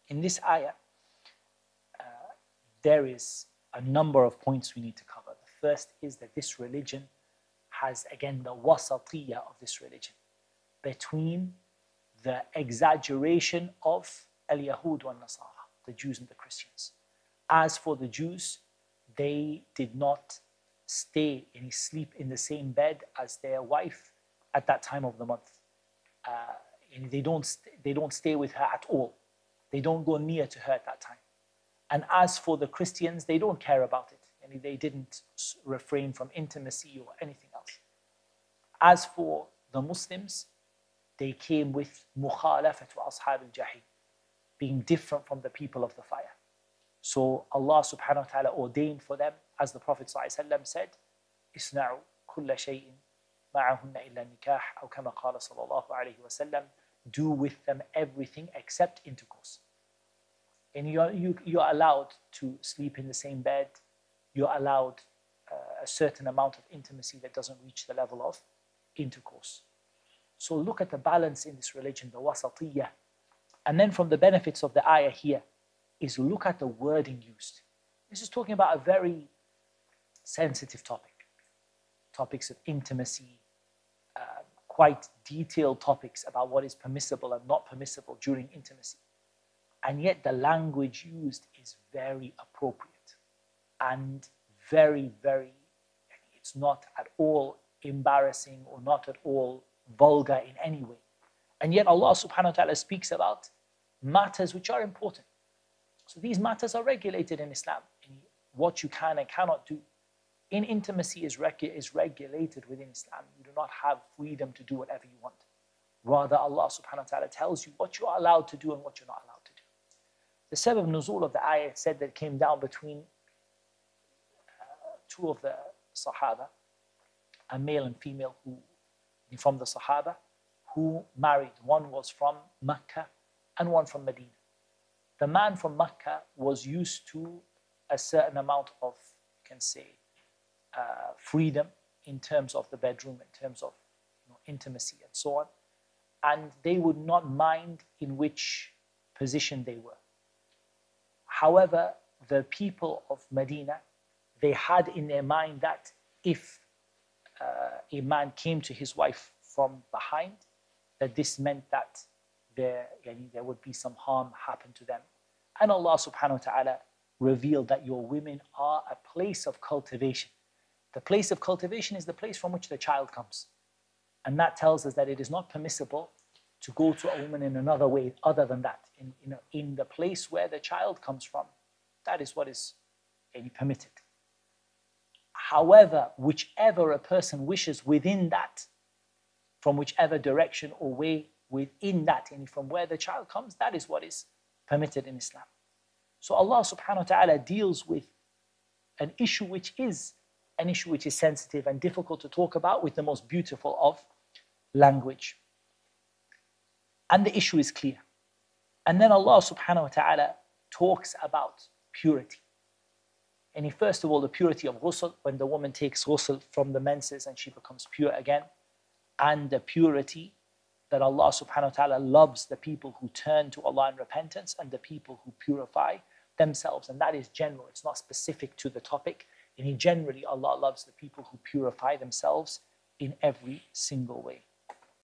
In this ayah, there is a number of points we need to cover. The first is that this religion has, again, the wasatiyya of this religion between the exaggeration of al-Yahud wa Nasara, the Jews and the Christians. As for the Jews, they did not stay and sleep in the same bed as their wife at that time of the month. And they don't stay with her at all. They don't go near to her at that time. And as for the Christians, they don't care about it. And they didn't refrain from intimacy or anything else. As for the Muslims, they came with mukhalafatu ashab al-jahim, being different from the people of the fire. So Allah subhanahu wa ta'ala ordained for them, as the Prophet ﷺ said, "Isna'u kulla shay'in ma'ahunna illa nikah," or kama qala sallallahu alayhi wa sallam, do with them everything except intercourse. And you're allowed to sleep in the same bed. You're allowed a certain amount of intimacy that doesn't reach the level of intercourse. So look at the balance in this religion, the wasatiyah. And then from the benefits of the ayah here is look at the wording used. This is talking about a very sensitive topic. Topics of intimacy, quite detailed topics about what is permissible and not permissible during intimacy. And yet the language used is very appropriate and very, very, it's not at all embarrassing or not at all vulgar in any way. And yet Allah subhanahu wa ta'ala speaks about matters which are important. So these matters are regulated in Islam. In what you can and cannot do in intimacy is regulated within Islam. You do not have freedom to do whatever you want. Rather, Allah subhanahu wa ta'ala tells you what you are allowed to do and what you're not allowed to do. The sabab nuzul of the ayah said that it came down between two of the Sahaba, a male and female from the Sahaba, who married. One was from Mecca and one from Medina. The man from Mecca was used to a certain amount of, you can say, freedom in terms of the bedroom, in terms of intimacy and so on. And they would not mind in which position they were. However, the people of Medina, they had in their mind that if a man came to his wife from behind, that this meant that there would be some harm happen to them. And Allah subhanahu wa ta'ala revealed that your women are a place of cultivation. The place of cultivation is the place from which the child comes. And that tells us that it is not permissible to go to a woman in another way other than that. In the place where the child comes from, that is what is permitted. However, whichever a person wishes within that, from whichever direction or way within that, and from where the child comes, that is what is permitted in Islam. So Allah subhanahu wa ta'ala deals with an issue which is sensitive and difficult to talk about with the most beautiful of language. And the issue is clear. And then Allah subhanahu wa ta'ala talks about purity. And first of all, the purity of ghusl, when the woman takes ghusl from the menses and she becomes pure again. And the purity that Allah subhanahu wa ta'ala loves the people who turn to Allah in repentance and the people who purify themselves. And that is general, it's not specific to the topic. And generally, Allah loves the people who purify themselves in every single way.